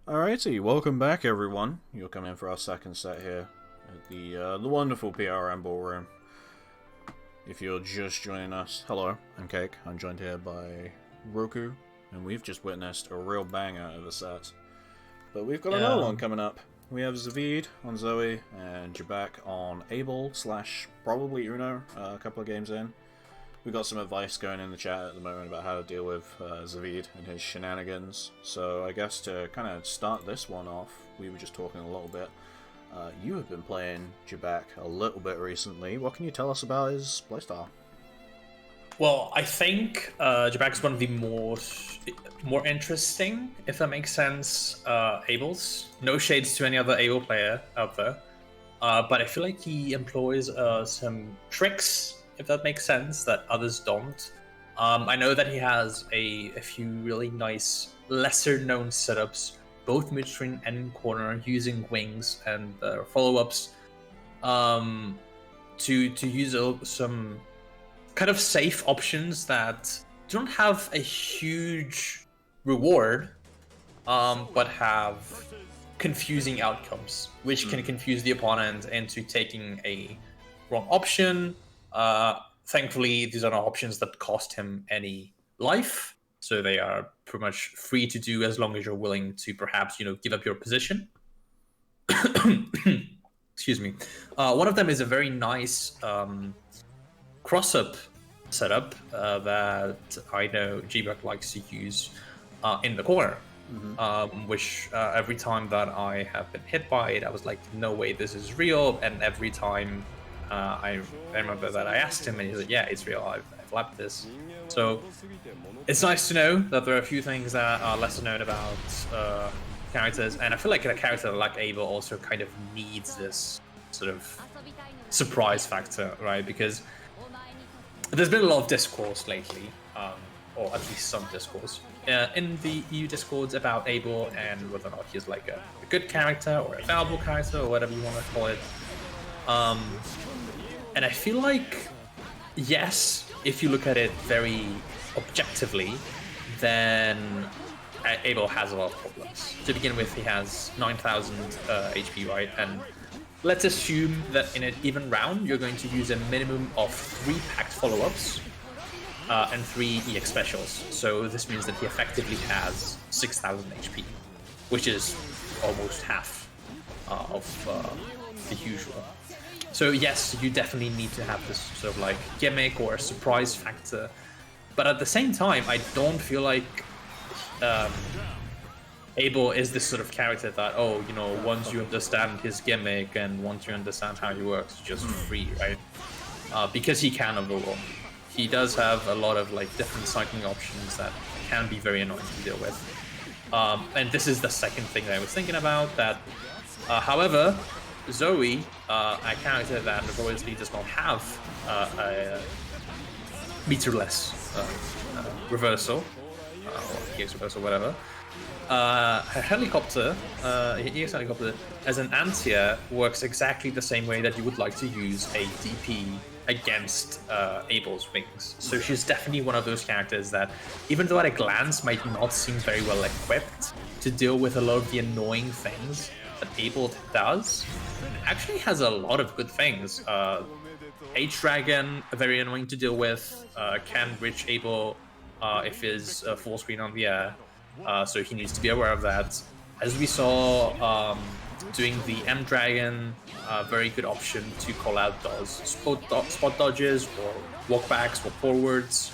Alrighty, welcome back everyone. You're coming in for our second set here at the wonderful PRM Ballroom. If you're just joining us, hello, I'm Cake. I'm joined here by Roku, and we've just witnessed a real banger of a set. But we've got another one coming up. We have Zaveid on Zooey and Jebac on Able / probably Uno, a couple of games in. We got some advice going in the chat at the moment about how to deal with Zaveid and his shenanigans. So I guess to kind of start this one off, we were just talking a little bit. You have been playing Jebac a little bit recently. What can you tell us about his playstyle? Well, I think Jebac is one of the more interesting, if that makes sense, Ables. No shades to any other Able player out there, but I feel like he employs some tricks, if that makes sense, that others don't. I know that he has a few really nice, lesser-known setups, both midstream and in corner, using wings and follow-ups to use some kind of safe options that don't have a huge reward, but have confusing outcomes, which can confuse the opponent into taking a wrong option. Thankfully, these are not options that cost him any life, so they are pretty much free to do as long as you're willing to perhaps, give up your position. Excuse me. One of them is a very nice cross-up setup that I know Jebac likes to use in the corner. Which every time that I have been hit by it, I was like, no way, this is real. And every time I remember that I asked him, and he's like, yeah, it's real, I've lapped this. So it's nice to know that there are a few things that are lesser known about characters, and I feel like a character like Ava also kind of needs this sort of surprise factor, right? Because there's been a lot of discourse lately, or at least some discourse, in the EU discords about Abel and whether or not he's like a good character or a valuable character or whatever you want to call it. And I feel like, yes, if you look at it very objectively, then Abel has a lot of problems. To begin with, he has 9,000 HP, right? And let's assume that in an even round, you're going to use a minimum of 3 packed follow-ups and 3 EX specials. So this means that he effectively has 6,000 HP, which is almost half of the usual. So yes, you definitely need to have this sort of like gimmick or a surprise factor. But at the same time, I don't feel like Abel is this sort of character that, once you understand his gimmick and once you understand how he works, it's just free, right? Because he can overall. He does have a lot of like different cycling options that can be very annoying to deal with. And this is the second thing that I was thinking about, that however, Zooey, a character that notoriously does not have a meterless reversal, or EX reversal, whatever. Her helicopter, EX helicopter, as an anti-air, works exactly the same way that you would like to use a DP against Abel's wings. So she's definitely one of those characters that, even though at a glance might not seem very well equipped to deal with a lot of the annoying things that Abel does, actually has a lot of good things. H-Dragon, very annoying to deal with, can reach Abel if he's full screen on the air, so he needs to be aware of that. As we saw, doing the M-Dragon, very good option to call out those spot dodges or walkbacks or forwards.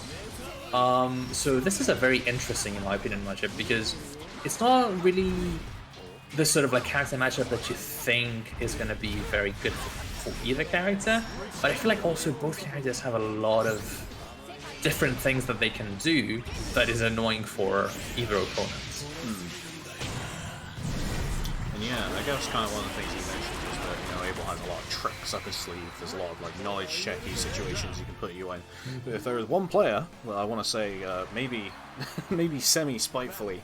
So this is a very interesting, in my opinion, matchup, because it's not really the sort of like character matchup that you think is going to be very good for either character, but I feel like also both characters have a lot of different things that they can do that is annoying for either opponent. And yeah, I guess kind of one of the things you mentioned is that, Abel has a lot of tricks up his sleeve. There's a lot of like knowledge checky situations he can put you in. But if there is one player, well, I want to say maybe semi-spitefully,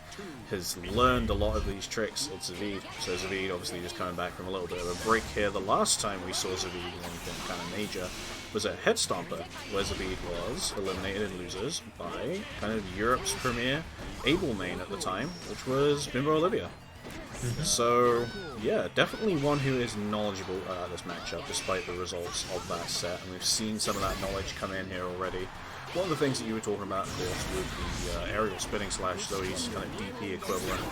has learned a lot of these tricks, it's Zaveid. So Zaveid obviously just coming back from a little bit of a break here. The last time we saw Zaveid in anything kind of major was a Head Stomper, where Zaveid was eliminated in losers by kind of Europe's premier Able main at the time, which was Bimbo Olivia. So, yeah, definitely one who is knowledgeable at this matchup, despite the results of that set, and we've seen some of that knowledge come in here already. One of the things that you were talking about, of course, with the aerial spinning slash, Zoe's kind of DP equivalent,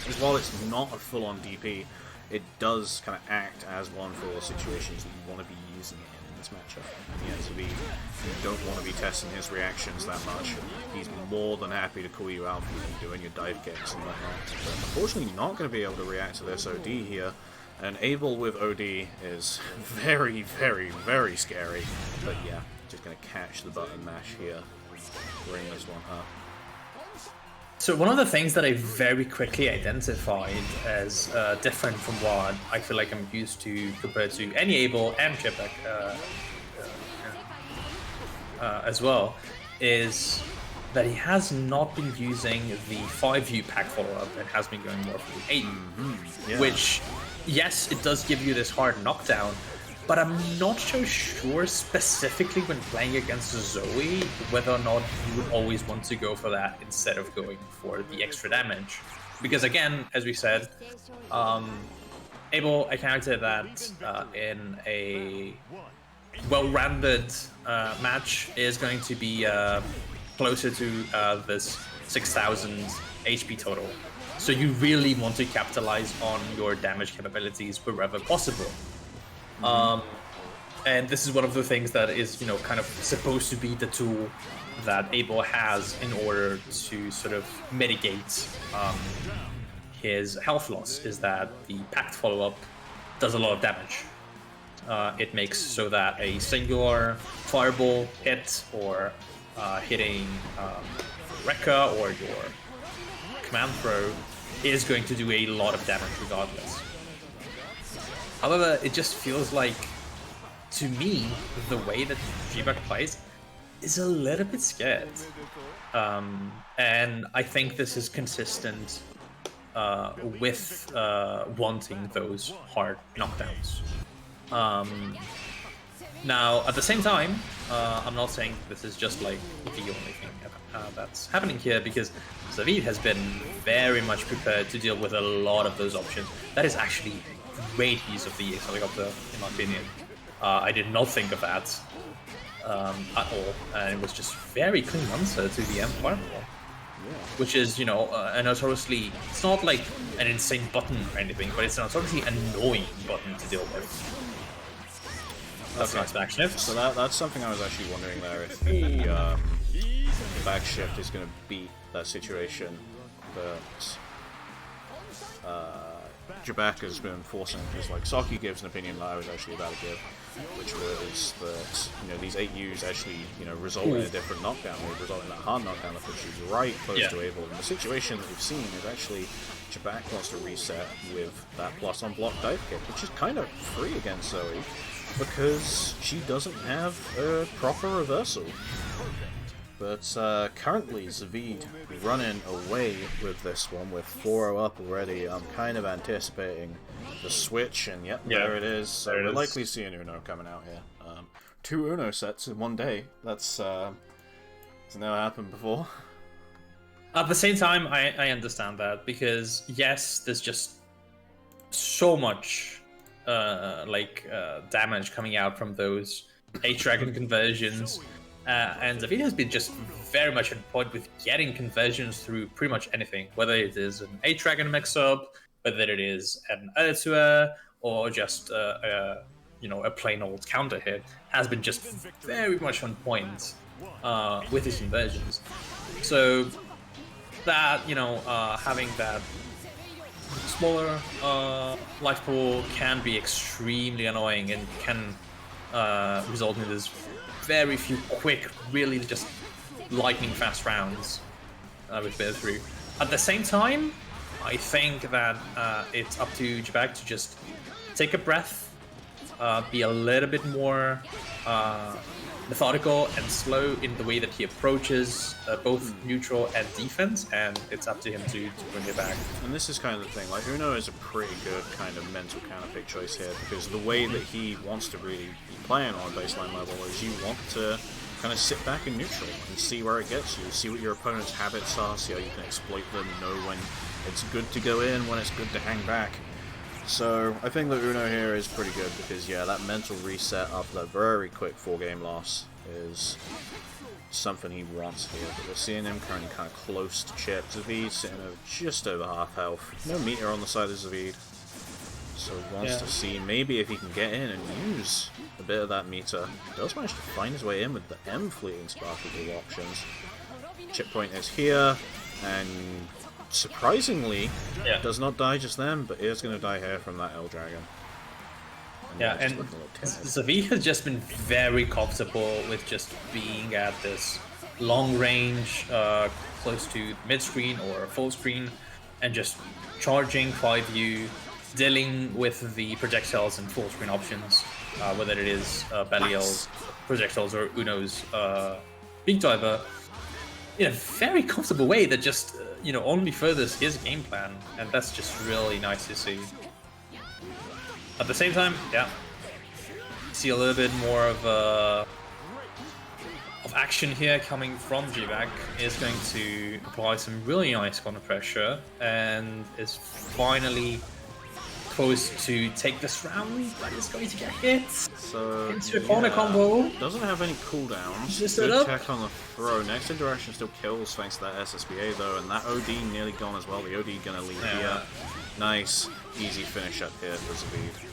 is while it's not a full-on DP, it does kind of act as one for the situations that you want to be using it in this matchup. And yeah, Zaveid, you don't want to be testing his reactions that much. He's more than happy to call you out for doing your dive kicks and whatnot. But unfortunately, not going to be able to react to this OD here. And Abel with OD is very, very, very scary. But yeah, just going to catch the button mash here. Bring this one up. So one of the things that I very quickly identified as different from what I feel like I'm used to compared to any Abel and Jebak as well, is that he has not been using the 5U pack follow-up and has been going more for the 8. Yeah. Which, yes, it does give you this hard knockdown, but I'm not so sure specifically when playing against Zooey whether or not you would always want to go for that instead of going for the extra damage. Because again, as we said, Abel, a character that in a well-rounded match is going to be closer to this 6,000 HP total. So you really want to capitalize on your damage capabilities wherever possible. And this is one of the things that is, you know, kind of supposed to be the tool that Abel has in order to sort of mitigate his health loss, is that the packed follow-up does a lot of damage. It makes so that a singular fireball hit or hitting Rekka or your command throw is going to do a lot of damage regardless. However, it just feels like, to me, the way that Jebak plays is a little bit scared. And I think this is consistent with wanting those hard knockdowns. Now, at the same time, I'm not saying this is just like the only thing that's happening here, because Zaveid has been very much prepared to deal with a lot of those options. That is actually great use of the helicopter, in my opinion. I did not think of that at all, and it was just very clean answer to the M5 which is, you know, a notoriously, it's not like an insane button or anything, but it's a notoriously annoying button to deal with. That's nice back shift. So that's something I was actually wondering there, if the back shift is going to beat that situation that Jebak has been forcing, because like Saki gives an opinion that I was actually about to give, which was that, you know, these 8Us actually, you know, result in a different knockdown. They result in that hard knockdown that puts you right close to Abel. And the situation that we've seen is actually Jebak wants to reset with that plus on block dive kick, which is kind of free against Zoe because she doesn't have a proper reversal. But currently Zaveid running away with this one with 4-0 up already. I'm kind of anticipating the switch, and yep, there it is. So we're likely seeing Uno coming out here. 2 Uno sets in one day. That's never happened before. At the same time, I understand that, because yes, there's just so much damage coming out from those 8-dragon conversions. And Zaveid has been just very much on point with getting conversions through pretty much anything, whether it is an 8-dragon mix-up, whether it is an Erzua, or just a plain old counter hit, has been just very much on point with his conversions. So that, having that smaller life pool can be extremely annoying and can result in this very few quick, really just lightning fast rounds with Bear through. At the same time, I think that it's up to Jebak to just take a breath, be a little bit more methodical and slow in the way that he approaches both neutral and defense, and it's up to him to bring it back. And this is kind of the thing, like Uno is a pretty good kind of mental counterpick choice here, because the way that he wants to really be playing on a baseline level is you want to kind of sit back in neutral and see where it gets you, see what your opponent's habits are, see how you can exploit them, know when It's good to go in when it's good to hang back. So I think the Uno here is pretty good because, yeah, that mental reset after that very quick 4-game loss is something he wants here. But we're seeing him currently kind of close to Chip. Zaveid sitting over just over half health. No meter on the side of Zaveid. So wants to see maybe if he can get in and use a bit of that meter. He does manage to find his way in with the M fleeting sparkly options. Chip point is here, and surprisingly, does not die just then, but is going to die here from that L Dragon. And Zaveid has just been very comfortable with just being at this long range, close to mid-screen or full screen, and just charging 5U, dealing with the projectiles and full screen options, whether it is Belial's projectiles or Uno's Big Diver, in a very comfortable way that just, only furthers his game plan, and that's just really nice to see. At the same time, see a little bit more of action here coming from Jebac. Is going to apply some really nice corner pressure, and is finally close to take this round, but is going to get hit. So into a corner combo. Doesn't have any cooldowns. Just good tech on the throw. Next interaction still kills thanks to that SSBA though, and that OD nearly gone as well. The OD gonna leave here. Nice, easy finish up here for Zaveid.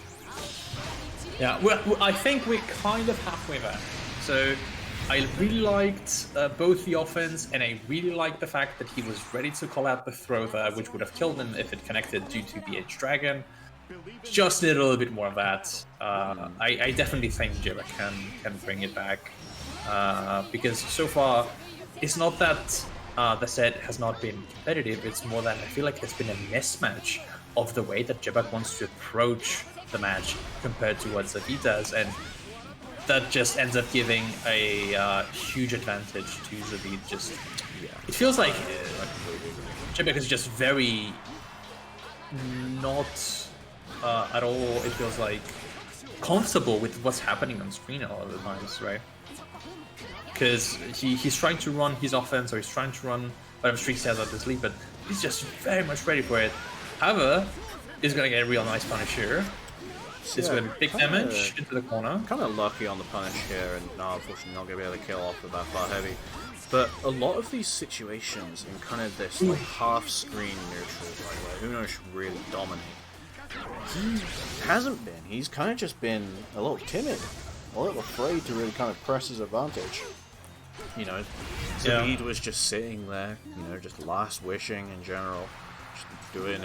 Yeah, well, I think we're kind of halfway there. So I really liked both the offense, and I really liked the fact that he was ready to call out the throw there, which would have killed him if it connected due to the Edge Dragon. Just need a little bit more of that. I definitely think Jebac can bring it back, because so far it's not that the set has not been competitive. It's more that I feel like there's been a mismatch of the way that Jebac wants to approach the match compared to what Zaveid does, and that just ends up giving a huge advantage to Zaveid. It feels like Jebac is just very not at all, it feels like, comfortable with what's happening on screen a lot of the times, right? Because he's trying to run his offense, or he's trying to run whatever streak he has up his sleeve, but he's just very much ready for it. However, he's going to get a real nice punish here. It's going to be big damage into the corner. Kind of lucky on the punish here, and unfortunately not going to be able to kill off with that far heavy. But a lot of these situations in kind of this like half-screen neutral, right, where Uno should really dominate, he hasn't been. He's kind of just been a little timid, a little afraid to really kind of press his advantage. Zaveid was just sitting there, just last wishing in general, just doing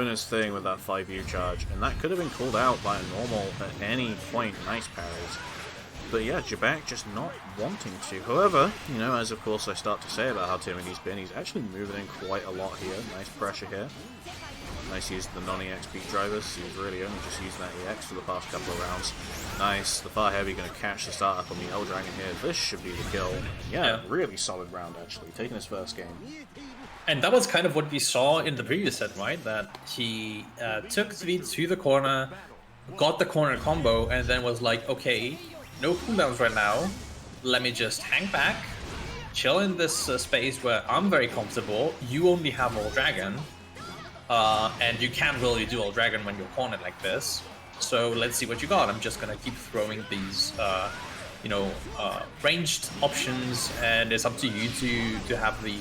his thing with that 5U charge, and that could have been called out by a normal at any point. Nice parries. But yeah, Jebac just not wanting to. However, as of course I start to say about how timid he's been, he's actually moving in quite a lot here. Nice pressure here. Nice use of the non-EX beat drivers. He's really only just using that EX for the past couple of rounds. Nice. The far heavy going to catch the startup on the L Dragon here. This should be the kill. Yeah, really solid round actually. Taking his first game. And that was kind of what we saw in the previous set, right? That he took Zaveid to the corner, got the corner combo, and then was like, okay, no cooldowns right now. Let me just hang back, chill in this space where I'm very comfortable. You only have All Dragon, and you can't really do All Dragon when you're cornered like this. So let's see what you got. I'm just gonna keep throwing these, ranged options, and it's up to you to have the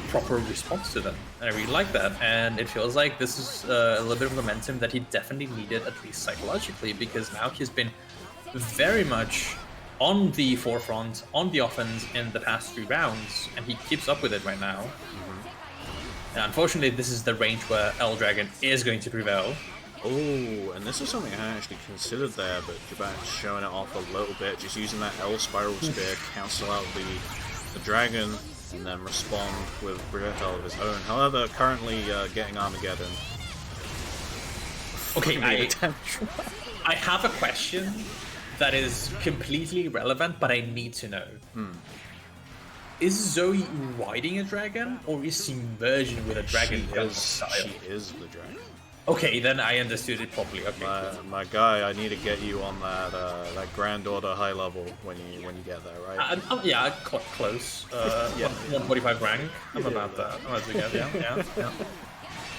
proper response to them. And I really like that. And it feels like this is a little bit of momentum that he definitely needed, at least psychologically, because now he's been very much on the forefront, on the offense in the past 3 rounds, and he keeps up with it right now. And unfortunately, this is the range where L Dragon is going to prevail. Oh, and this is something I actually considered there, but Jebac's showing it off a little bit, just using that L Spiral Spear, cancel out the Dragon, and then respond with projectile of his own. However, currently getting Armageddon. Okay, I have a question that is completely irrelevant, but I need to know. Is Zooey riding a dragon, or is she merging with a dragon? She is the dragon. Okay, then I understood it properly. Okay. My guy, I need to get you on that Grand Order high level when you get there, right? Yeah, close. Yeah. 145 rank. I'm about that. I'm about to get, yeah.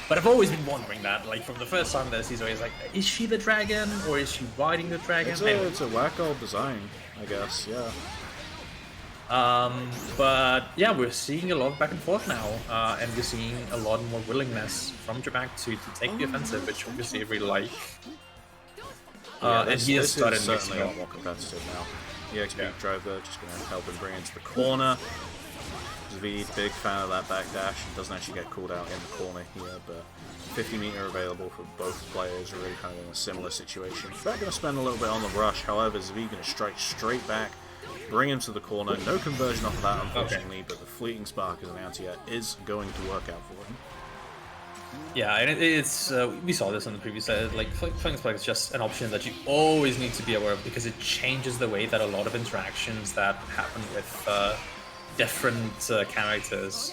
But I've always been wondering that, like, from the first time that I see Zoe, it's like, is she the dragon, or is she riding the dragon? It's a wacko design, I guess, yeah. But yeah, we're seeing a lot of back and forth now, and we're seeing a lot more willingness from Jebak to take the offensive, which obviously I really like. And he has started certainly a lot more competitive now. The XP driver just going to help him bring into the corner. Zaveid, big fan of that backdash. Doesn't actually get called out in the corner here, but 50 meter available for both players, are really kind of in a similar situation. Back going to spend a little bit on the rush, however, Zaveid going to strike straight back, bring him to the corner. No conversion off of that, unfortunately, but the fleeting spark as an anti-air is going to work out for him. Yeah, and it's we saw this on the previous set. Like, fleeting spark is just an option that you always need to be aware of because it changes the way that a lot of interactions that happen with different characters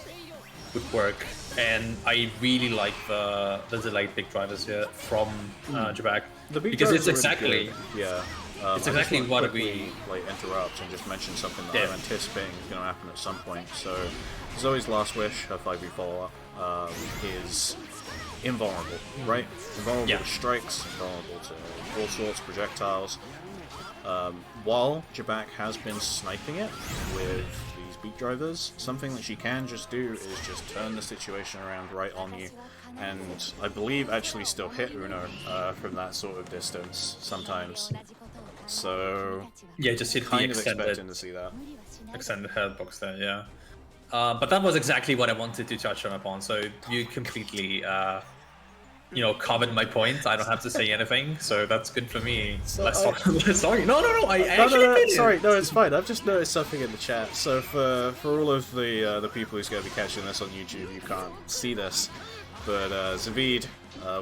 would work. And I really like the delayed big drivers here from Jebak because it's exactly it's exactly what we like interrupt and just mention something that I'm anticipating is going to happen at some point. So Zoe's last wish, her 5v follow-up, is invulnerable, right? Invulnerable to strikes, invulnerable to all sorts of projectiles. While Jebak has been sniping it with these beat drivers, something that she can just do is just turn the situation around right on you, and I believe actually still hit Uno from that sort of distance sometimes. So yeah, just hit kind the of expecting to see that extended health box there, yeah. But that was exactly what I wanted to touch on upon. So you completely, you know, covered my point. I don't have to say anything, so that's good for me. Let's talk. Sorry, no. Sorry, no, it's fine. I've just noticed something in the chat. So for all of the people who's going to be catching this on YouTube, you can't see this, but Zaveid,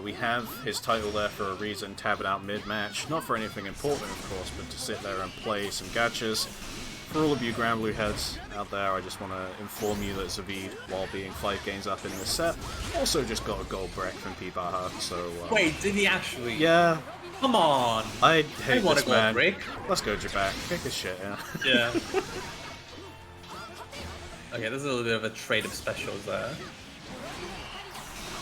we have his title there for a reason, tabbing out mid-match. Not for anything important, of course, but to sit there and play some gachas. For all of you Grand Blue heads out there, I just want to inform you that Zaveid, while being 5 games up in this set, also just got a gold break from P-Baha, so... Wait, did he actually? Yeah. Come on! I hate want this, a gold man. break. Let's go, Jebak. Kick his shit, yeah. Yeah. Okay, there's a little bit of a trade of specials there.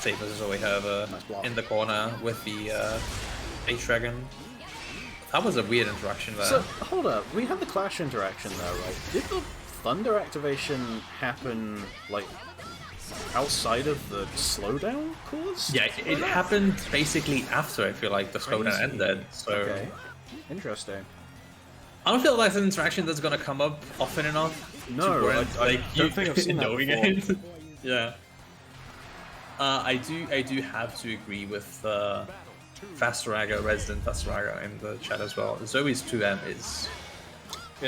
Save versus Zoe Herber in the corner with the H-Dragon. That was a weird interaction there. So, hold up. We had the Clash interaction there, right? Did the Thunder activation happen, like, outside of the slowdown cause? Yeah, it happened basically after, I feel like, the slowdown ended, so... Okay. Interesting. I don't feel like that's an interaction that's gonna come up often enough. No, I don't think I've seen that before. Yeah. I do have to agree with Fasteraga, Resident Fasteraga in the chat as well. Zoe's 2M is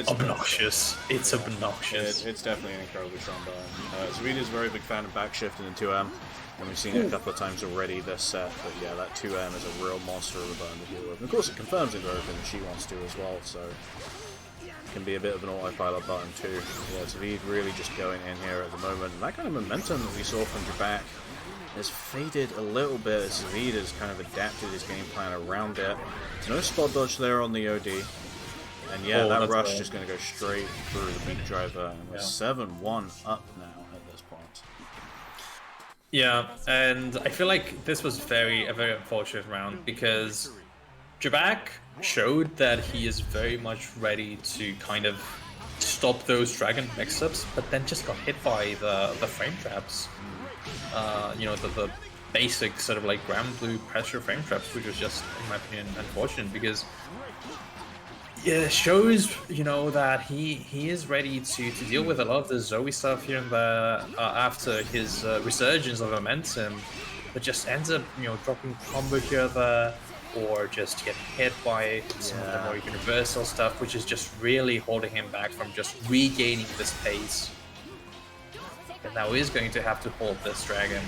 obnoxious. It's obnoxious. It's definitely an incredibly strong burn. Zaveid is a very big fan of backshifting in 2M, and we've seen it a couple of times already this set, but yeah, that 2M is a real monster of a burn to deal with. And of course it confirms into everything that she wants to as well, so it can be a bit of an autopilot button too. Yeah, Zaveid really just going in here at the moment, and that kind of momentum that we saw from Jebak has faded a little bit as Zaveid has kind of adapted his game plan around it. No spot dodge there on the OD. And yeah, that rush just going to go straight through the beat driver. And we're 7-1 up now at this point. Yeah, and I feel like this was a very unfortunate round because Jebak showed that he is very much ready to kind of stop those dragon mix-ups, but then just got hit by the frame traps. You know, the basic sort of like Grand Blue pressure frame traps, which was just, in my opinion, unfortunate because it shows, you know, that he is ready to deal with a lot of the Zoe stuff here and there after his resurgence of momentum, but just ends up, you know, dropping combo here or there, or just getting hit by some of the more universal stuff, which is just really holding him back from just regaining this pace. And now he's going to have to hold this dragon.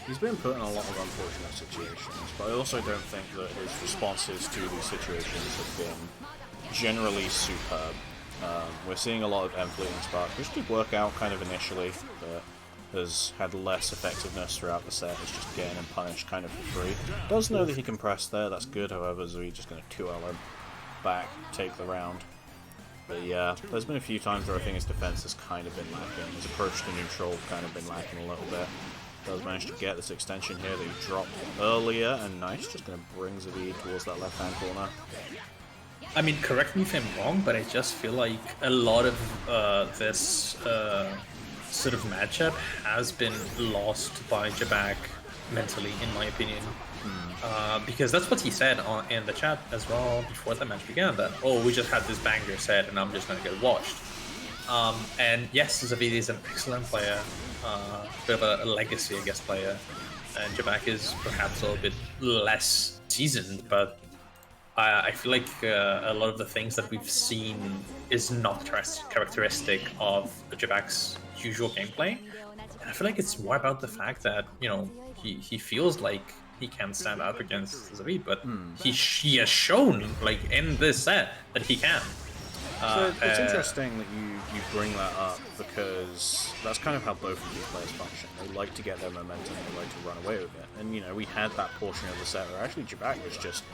He's been put in a lot of unfortunate situations, but I also don't think that his responses to these situations have been generally superb. We're seeing a lot of M fleeting spark, which did work out kind of initially, but has had less effectiveness throughout the set. It's just getting him punished kind of for free. Does know that he can press there, that's good, however, Zaveid just going to 2L him back, take the round. But yeah, there's been a few times where I think his defense has kind of been lacking. His approach to neutral kind of been lacking a little bit. Does manage to get this extension here that he dropped earlier, and nice, just going to bring Zaveid towards that left-hand corner. I mean, correct me if I'm wrong, but I just feel like a lot of this sort of matchup has been lost by Jebac mentally, in my opinion. Because that's what he said in the chat as well before the match began, that, oh, we just had this banger set and I'm just going to get washed. And yes, Zaveid is an excellent player, bit of a legacy, I guess, player. And Jebac is perhaps a little bit less seasoned, but I feel like a lot of the things that we've seen is not characteristic of Jebac's usual gameplay. And I feel like it's more about the fact that, you know, he feels like he can stand up against Zaveid, but he has shown, like, in this set that he can. So it's interesting that you bring that up, because that's kind of how both of these players function. They like to get their momentum, they like to run away with it. And, you know, we had that portion of the set where actually Jebac was just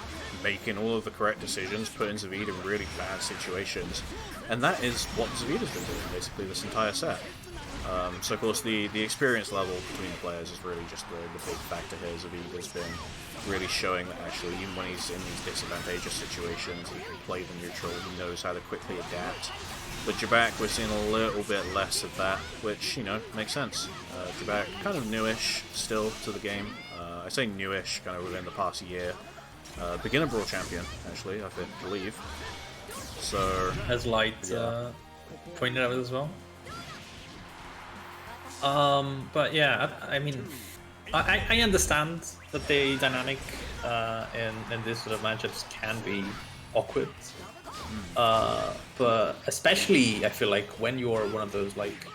making all of the correct decisions, putting Zaveid in really bad situations. And that is what Zaveid has been doing, basically, this entire set. So, of course, the experience level between the players is really just the big factor here. Zaveid has been really showing that actually, even when he's in these disadvantageous situations, he can play the neutral, he knows how to quickly adapt. But Jebac, we're seeing a little bit less of that, which, you know, makes sense. Jebac, kind of newish still to the game. I say newish, kind of within the past year. Beginner Brawl champion, actually, I believe. So, as Light pointed out as well. But yeah, I mean, I understand that the dynamic in this sort of matchups can be awkward. But especially, I feel like when you're one of those like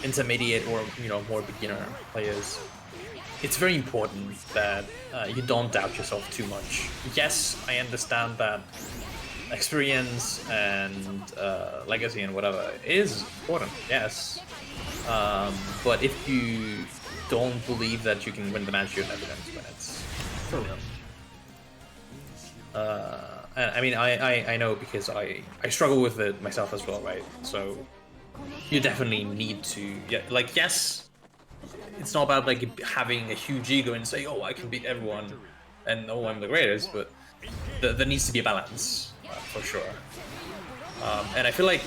intermediate or, you know, more beginner players, it's very important that you don't doubt yourself too much. Yes, I understand that experience and legacy and whatever is important, yes. But if you don't believe that you can win the match, you have evidence when it's for real. I mean, I know, because I struggle with it myself as well, right? So you definitely need to, like, yes, it's not about like having a huge ego and say, oh, I can beat everyone and oh, I'm the greatest, but there needs to be a balance, for sure. And I feel like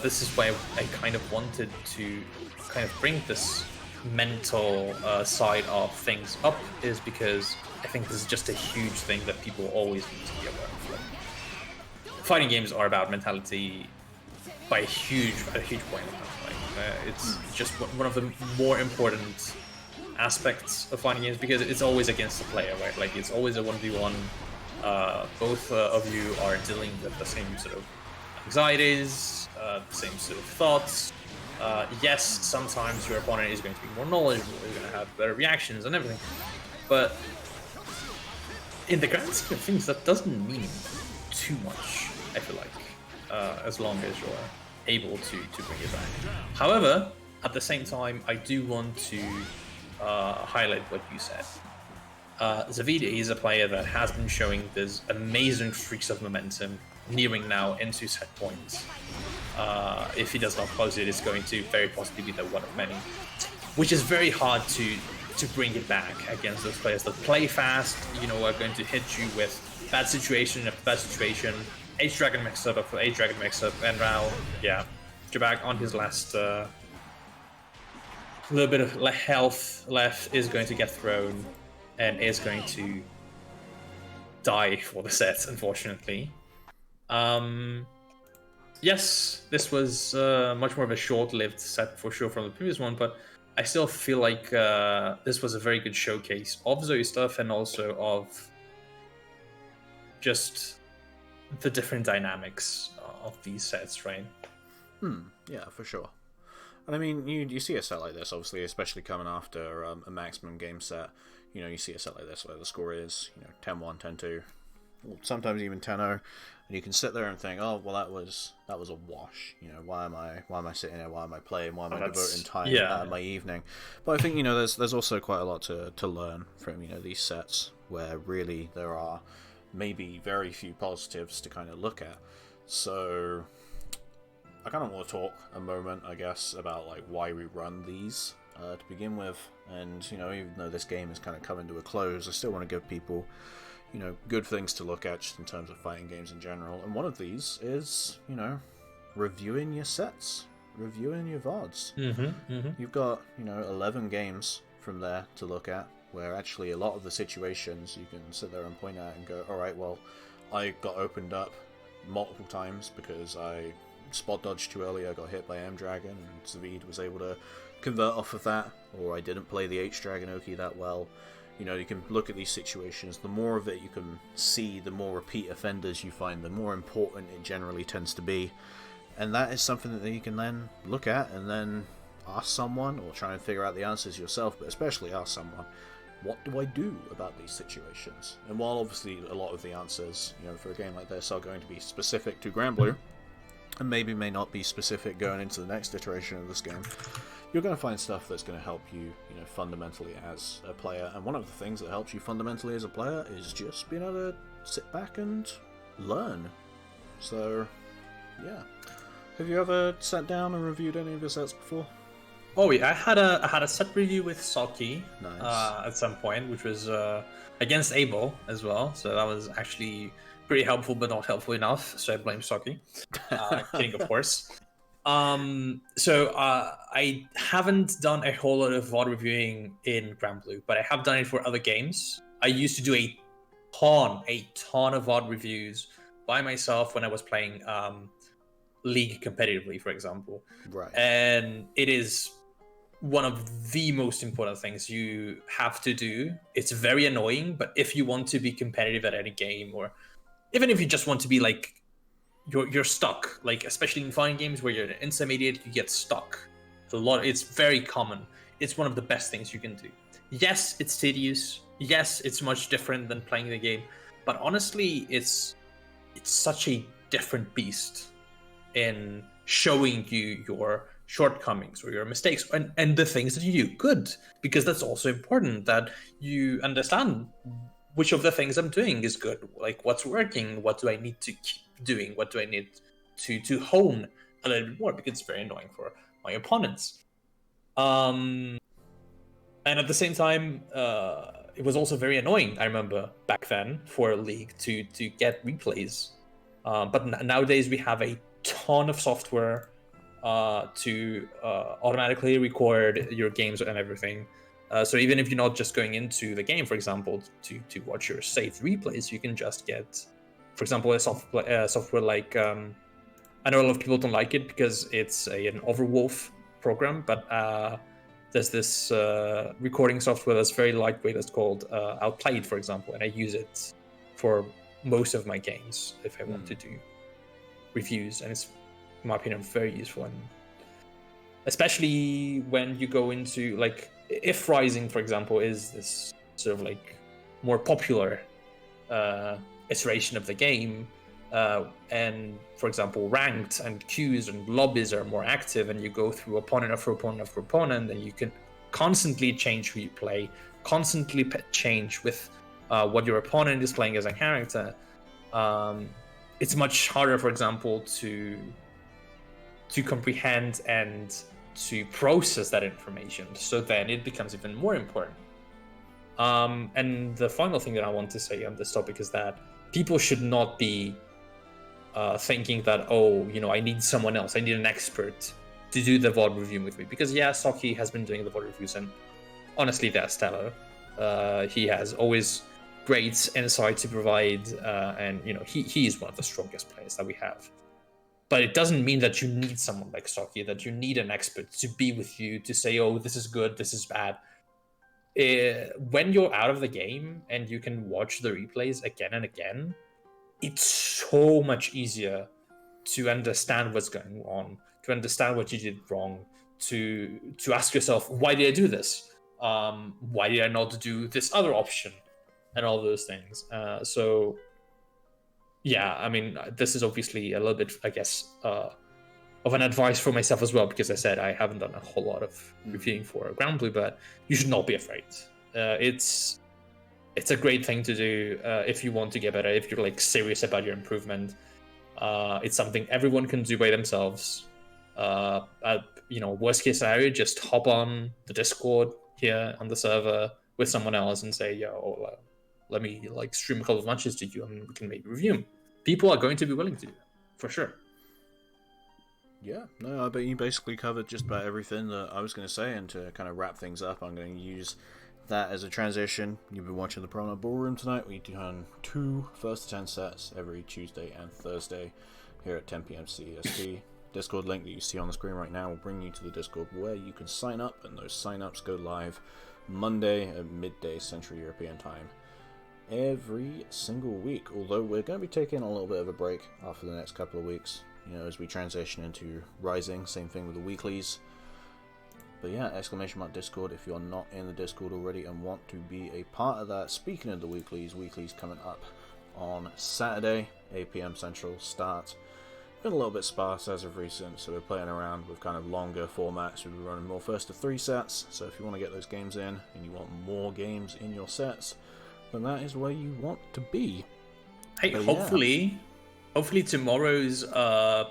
this is why I kind of wanted to kind of bring this mental side of things up, is because I think this is just a huge thing that people always need to be aware of. Like, fighting games are about mentality by a huge point. Like, it's just one of the more important aspects of fighting games, because it's always against the player, right? Like, it's always a 1v1. Both of you are dealing with the same sort of anxieties, the same sort of thoughts. Yes, sometimes your opponent is going to be more knowledgeable, you're going to have better reactions and everything, but in the grand scheme of things, that doesn't mean too much, I feel like, as long as you're able to bring it back. However, at the same time, I do want to highlight what you said. Zaveid is a player that has been showing this amazing streaks of momentum, nearing now into set points. If he does not close it, it's going to very possibly be the one of many, which is very hard to bring it back against those players that play fast, you know, are going to hit you with bad situation after bad situation, H-Dragon mix-up after H-Dragon mix-up, and now, yeah, Jebac on his last little bit of health left is going to get thrown and is going to die for the set, unfortunately. Yes, this was much more of a short-lived set for sure from the previous one, but I still feel like this was a very good showcase of Zooey stuff, and also of just the different dynamics of these sets, right? Yeah, for sure. And I mean, you see a set like this, obviously, especially coming after a maximum game set. You know, you see a set like this where the score is, you know, 10-1, 10-2, or sometimes even 10-0, and you can sit there and think, oh, well, that was a wash. You know, why am I sitting there? Why am I playing? Why am I devoting time out of my evening? But I think, you know, there's also quite a lot to learn from, you know, these sets, where really there are maybe very few positives to kind of look at. So I kind of want to talk a moment, I guess, about like why we run these to begin with. And, you know, even though this game is kind of coming to a close, I still want to give people, you know, good things to look at just in terms of fighting games in general. And one of these is, you know, reviewing your sets, reviewing your VODs. You've got, you know, 11 games from there to look at, where actually a lot of the situations you can sit there and point at and go, alright, well, I got opened up multiple times because I spot dodged too early, I got hit by M-Dragon, and Zaveid was able to convert off of that, or I didn't play the H-Dragon Oki that well. You know, you can look at these situations. The more of it you can see, the more repeat offenders you find, the more important it generally tends to be. And that is something that you can then look at and then ask someone, or try and figure out the answers yourself, but especially ask someone, what do I do about these situations? And while obviously a lot of the answers, you know, for a game like this are going to be specific to Grand Blue, and maybe may not be specific going into the next iteration of this game, you're going to find stuff that's going to help you, you know, fundamentally as a player. And one of the things that helps you fundamentally as a player is just being able to sit back and learn. So, yeah. Have you ever sat down and reviewed any of your sets before? Oh yeah, I had a set review with Saki Nice. at some point, which was against Abel as well. So that was actually pretty helpful, but not helpful enough. So I blame Saki. Kidding, of course. So I haven't done a whole lot of VOD reviewing in Grand Blue, but I have done it for other games. I used to do a ton of VOD reviews by myself when I was playing League competitively, for example. Right. And it is one of the most important things you have to do. It's very annoying, but if you want to be competitive at any game, or even if you just want to be like, you're stuck, like especially in fighting games where you're an intermediate, you get stuck. It's very common. It's one of the best things you can do. Yes, it's tedious. Yes, it's much different than playing the game, but honestly, it's such a different beast in showing you your shortcomings or your mistakes and the things that you do good, because that's also important, that you understand which of the things I'm doing is good, like what's working, what do I need to keep doing, what do I need to hone a little bit more, because it's very annoying for my opponents. And at the same time, it was also very annoying, I remember back then, for League to get replays. But nowadays we have a ton of software to automatically record your games and everything. So even if you're not just going into the game, for example, to watch your saved replays, you can just get, for example, a software like, I know a lot of people don't like it because it's an Overwolf program, but there's this recording software that's very lightweight that's called Outplayed, for example, and I use it for most of my games if I want to do reviews, and it's, in my opinion, very useful. And especially when you go into, like, if Rising, for example, is this sort of like more popular iteration of the game, and for example ranked and queues and lobbies are more active, and you go through opponent after opponent after opponent, and you can constantly change who you play, constantly change with what your opponent is playing as a character. It's much harder, for example, to comprehend and to process that information, so then it becomes even more important. And the final thing that I want to say on this topic is that people should not be thinking that, oh, you know, I need someone else, I need an expert to do the VOD review with me, because yeah, Saki has been doing the VOD reviews, and honestly, they're stellar. He has always great insight to provide, and you know, he is one of the strongest players that we have. But it doesn't mean that you need someone like Saki, that you need an expert to be with you to say, oh, this is good, this is bad. When you're out of the game and you can watch the replays again and again, it's so much easier to understand what's going on, to understand what you did wrong, to ask yourself, why did I do this? Why did I not do this other option? And all those things. So yeah, I mean, this is obviously a little bit, I guess, of an advice for myself as well, because I said I haven't done a whole lot of reviewing for Ground Blue, but you should not be afraid. It's a great thing to do if you want to get better, if you're like serious about your improvement. It's something everyone can do by themselves. Worst case scenario, just hop on the Discord here on the server with someone else and say, yo, let me like stream a couple of matches to you and we can maybe review them. People are going to be willing to do that, for sure. Yeah, no, I bet you basically covered just about everything that I was going to say, and to kind of wrap things up, I'm going to use that as a transition. You've been watching the Promenade Ballroom tonight. We do 2 first to 10 sets every Tuesday and Thursday here at 10 p.m. CEST. Discord link that you see on the screen right now will bring you to the Discord where you can sign up, and those sign-ups go live Monday at midday Central European time every single week, although we're going to be taking a little bit of a break after the next couple of weeks, as we transition into Rising. Same thing with the weeklies. But yeah, !Discord if you're not in the Discord already and want to be a part of that. Speaking of the weeklies coming up on Saturday, 8 p.m. Central start. Been a little bit sparse as of recent, so we're playing around with kind of longer formats. We'll be running more first to 3 sets, so if you want to get those games in and you want more games in your sets, then that is where you want to be. Hey, but hopefully tomorrow's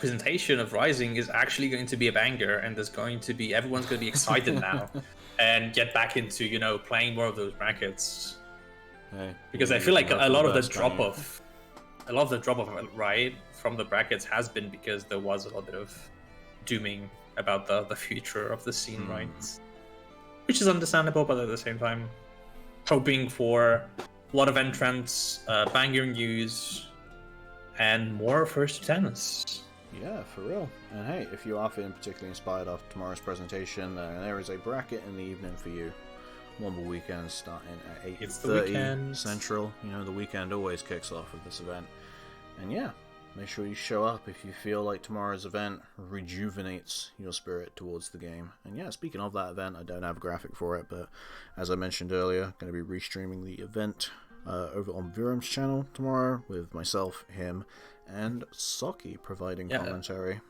presentation of Rising is actually going to be a banger, and everyone's going to be excited now and get back into playing more of those brackets. Hey, because I feel like a lot of the drop off right from the brackets has been because there was a little bit of dooming about the future of the scene, right? Which is understandable, but at the same time, hoping for a lot of entrants, banger news, and more first tens. Yeah, for real. And hey, if you are feeling particularly inspired after tomorrow's presentation, there is a bracket in the evening for you. Womble weekend starting at 8:30 Central. The weekend always kicks off with this event. And yeah, make sure you show up if you feel like tomorrow's event rejuvenates your spirit towards the game. And yeah, speaking of that event, I don't have a graphic for it, but as I mentioned earlier, going to be restreaming the event over on Virum's channel tomorrow with myself, him, and Saki providing commentary.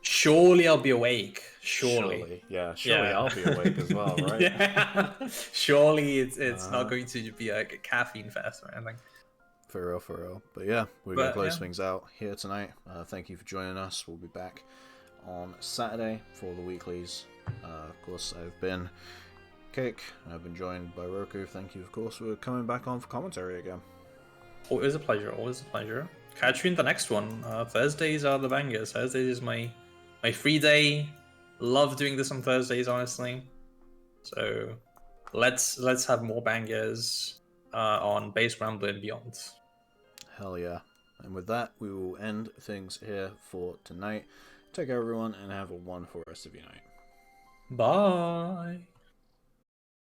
Surely I'll be awake. Surely I'll be awake as well, right? Yeah. Surely it's not going to be like a caffeine fest or anything. For real. But yeah, we're going to close things out here tonight. Thank you for joining us. We'll be back on Saturday for the weeklies. Of course, I've been Cake. I've been joined by Roku. Thank you, of course, for coming back on for commentary again. Always a pleasure. Catch you in the next one. Thursdays are the bangers. Thursdays is my free day. Love doing this on Thursdays, honestly. So let's have more bangers on Base Rambler and beyond. Hell yeah. And with that, we will end things here for tonight. Take care, everyone, and have a wonderful rest of your night. Bye.